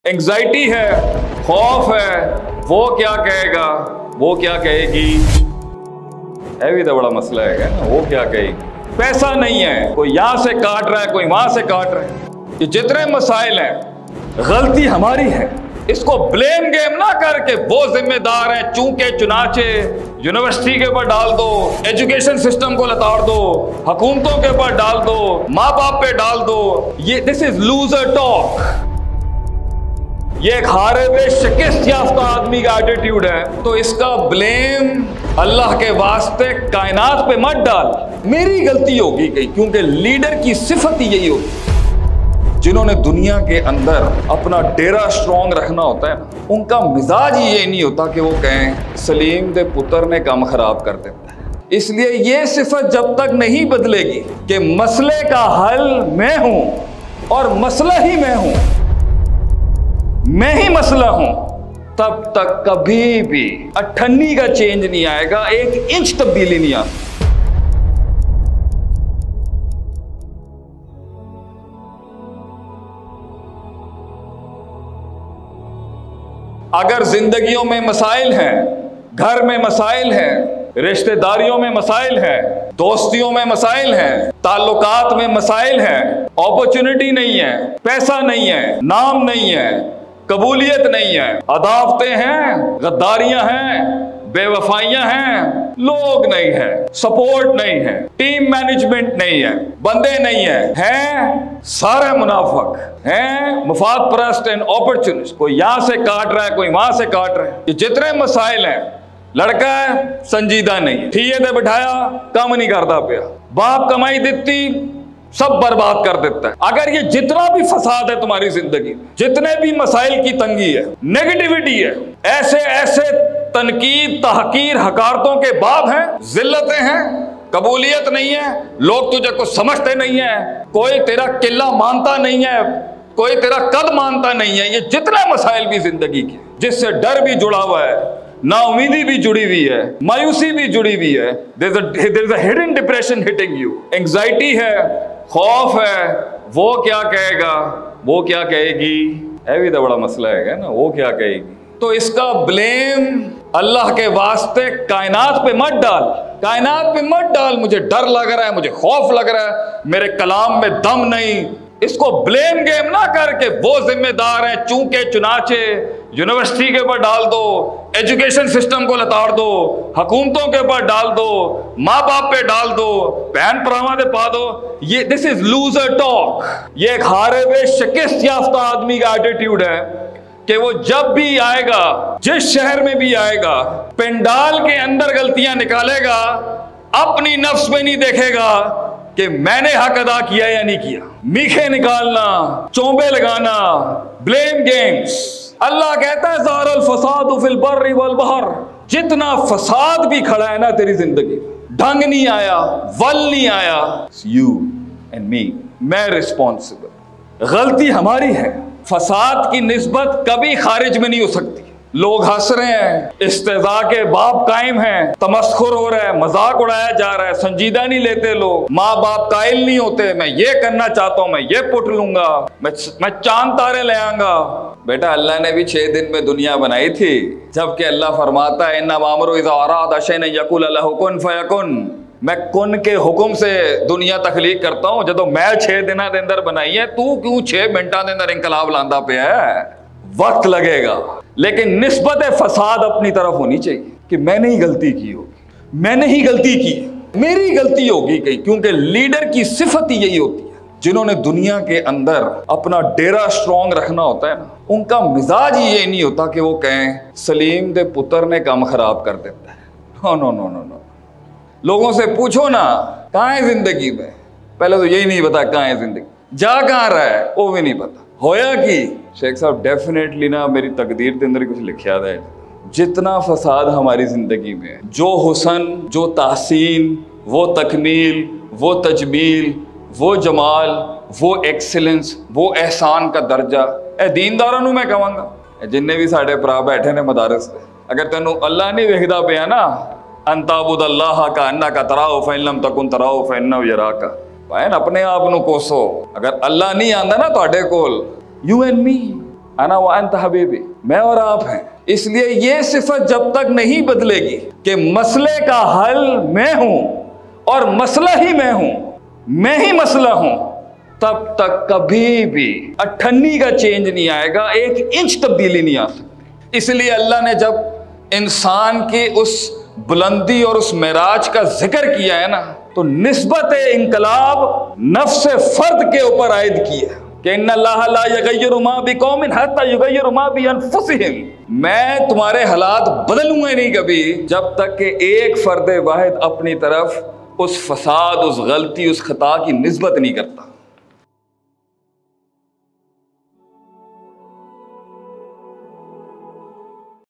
Anxiety है, खौफ है, वो क्या कहेगा, वो क्या कहेगी, है भी तो बड़ा मसला है ना। वो क्या कहेगी, पैसा नहीं है, कोई यहां से काट रहा है, कोई वहां से काट रहा है। ये जितने मसाइल हैं, गलती हमारी है। इसको ब्लेम गेम ना करके वो जिम्मेदार है, चूंकि चुनाचे यूनिवर्सिटी के ऊपर डाल दो, एजुकेशन सिस्टम को लताड़ दो, हुकूमतों के ऊपर डाल दो, माँ बाप पे डाल दो। ये दिस इज लूजर टॉक। ये एक हारे हुए शिकस्त याफ्ता आदमी का एटीट्यूड है। तो इसका ब्लेम अल्लाह के वास्ते कायनात पे मत डाल। मेरी गलती होगी कहीं, क्योंकि लीडर की सिफत ही यही होती। जिन्होंने दुनिया के अंदर अपना डेरा स्ट्रॉन्ग रखना होता है, उनका मिजाज ही ये नहीं होता कि वो कहें सलीम दे पुत्र ने काम खराब कर देता है। इसलिए ये सिफत जब तक नहीं बदलेगी कि मसले का हल मैं हूं और मसला ही मैं हूं, मैं ही मसला हूं, तब तक कभी भी अठन्नी का चेंज नहीं आएगा, 1 इंच तब्दीली नहीं आती। अगर जिंदगियों में मसाइल हैं, घर में मसाइल हैं, रिश्तेदारियों में मसाइल हैं, दोस्तियों में मसाइल हैं, ताल्लुकात में मसाइल हैं, अपॉर्चुनिटी नहीं है, पैसा नहीं है, नाम नहीं है, कबूलियत नहीं है, अदावतें हैं, गद्दारियां हैं, बेवफाइयां हैं, लोग नहीं है, सपोर्ट नहीं है, टीम मैनेजमेंट नहीं है, बंदे नहीं है सारे मुनाफिक हैं, मुफाद परस्त एंड अपॉर्चुनिस्ट। कोई यहां से काट रहा है, कोई वहां से काट रहा है। ये जितने मसाइल हैं, लड़का है संजीदा नहीं, ठीक है, बिठाया काम नहीं करता पिया, बाप कमाई देती सब बर्बाद कर देता है। अगर ये जितना भी फसाद है तुम्हारी जिंदगी में, जितने भी मसाइल की तंगी है, नेगेटिविटी है, ऐसे ऐसे तनकीद, तहकीर, हकारतों के बाब हैं, जिल्लतें हैं, कबूलियत नहीं है, लोग तुझे कुछ समझते नहीं है, कोई तेरा किला मानता नहीं है, कोई तेरा कद मानता नहीं है। ये जितने मसाइल भी जिंदगी के, जिससे डर भी जुड़ा हुआ है, नाउमीदी भी जुड़ी हुई है, मायूसी भी जुड़ी हुई है, there is a hidden depression hitting you। Anxiety है, खौफ है, वो क्या कहेगा, वो क्या कहेगी, है भी तो बड़ा मसला है ना। वो क्या कहेगी। तो इसका ब्लेम अल्लाह के वास्ते कायनात पे मत डाल, कायनात पे मत डाल। मुझे डर लग रहा है, मुझे खौफ लग रहा है, मेरे कलाम में दम नहीं। इसको ब्लेम गेम ना करके वो जिम्मेदार है, चूंकि चुनाचे यूनिवर्सिटी के ऊपर डाल दो, एजुकेशन सिस्टम को लताड़ दो, हुकूमतों के ऊपर डाल दो, माँ बाप पे डाल दो, बहन भरावां दे पा दो। ये दिस इज लूजर टॉक। ये एक हारे हुए शिकस्त याफ्ता आदमी का एटीट्यूड है कि वो जब भी आएगा, जिस शहर में भी आएगा, पंडाल के अंदर गलतियां निकालेगा, अपनी नफ्स में नहीं देखेगा कि मैंने हक अदा किया या नहीं किया। मीखे निकालना, चोंबे लगाना, ब्लेम गेम्स। अल्लाह कहता है ज़ाहरल फसादु फिल बर्रि वल बहर। जितना फसाद भी खड़ा है ना तेरी जिंदगी, ढंग नहीं आया, वल नहीं आया, यू एंड मी, मैं रिस्पॉन्सिबल। गलती हमारी है। फसाद की निस्बत कभी खारिज में नहीं हो सकती। लोग हंस रहे हैं, इस्तेज़ा के बाप कायम हैं, तमस्खुर हो रहा है, मजाक उड़ाया जा रहा है, संजीदा नहीं लेते लोग, माँ बाप कायल नहीं होते। मैं ये करना चाहता हूँ, मैं ये पुट लूंगा, मैं चांद तारे ले आऊंगा। बेटा अल्लाह ने भी 6 दिन में दुनिया बनाई थी, जबकि अल्लाह फरमाता है इन्ना मामरू इज़ा अरादा शैअन यकुल लहु कुन फयकुन। मैं कुन के हुक्म से दुनिया तखलीक करता हूँ। जो मैं 6 दिनों के अंदर बनाई है, तू क्यों 6 मिनटा के अंदर इंकलाब लांदा पिया है। वक्त लगेगा, लेकिन निस्बत फसाद अपनी तरफ होनी चाहिए कि मैंने ही गलती की होगी, मैंने ही गलती की, मेरी गलती होगी कहीं, क्योंकि लीडर की सिफत ही यही होती है। जिन्होंने दुनिया के अंदर अपना डेरा स्ट्रॉन्ग रखना होता है ना, उनका मिजाज ही ये नहीं होता कि वो कहें सलीम दे पुत्र ने काम खराब कर देता है। No no no no no. लोगों से पूछो ना कहाँ है जिंदगी में, पहले तो यही नहीं पता कहाँ है जिंदगी, जा कहाँ रहा है वो भी नहीं पता। होया कि शेख साहब डेफिनेटली ना मेरी तकदीर के अंदर कुछ लिखा है। जितना फसाद हमारी जिंदगी में, जो हुसन, जो तहसीन, वो तकमील, वो तजमील, वो जमाल, वो एक्सीलेंस, वो एहसान का दर्जा, ए दीनदारां मैं कहूँगा जिन्ने भी साढ़े भरा बैठे ने मदारस से, अगर तेनों अल्लाह नहीं वेखदा पिया ना, अंताबुदल्लाह का अन्ना का तराओ फैलम तकुन तराओ फैन्नहु यराका। भाई अपने आप को कोसो। अगर अल्लाह नहीं आंदा ना तुहाडे कोल, यू एंड मी, अना व अंत हबीबी, मैं और आप हैं। इसलिए ये सिफत जब तक नहीं बदलेगी कि मसले का हल मैं हूं और मसला ही मैं हूं, मैं ही मसला हूं, तब तक कभी भी अठन्नी का चेंज नहीं आएगा, 1 इंच तब्दीली नहीं आ सकती। इसलिए अल्लाह ने जब इंसान की उस बुलंदी और उस मेराज का जिक्र किया है ना, तो निस्बत इंकलाब नफ्स फर्द के ऊपर आयद किया कि इन्नल्लाह ला युगय्यिरु मा बिकौमिन हत्ता युगय्यिरु मा बिअनफुसिहिम, मैं तुम्हारे हालात बदलूंगा नहीं कभी जब तक कि एक फर्द वाहिद अपनी तरफ उस फसाद, उस गलती, उस खता की निस्बत नहीं करता।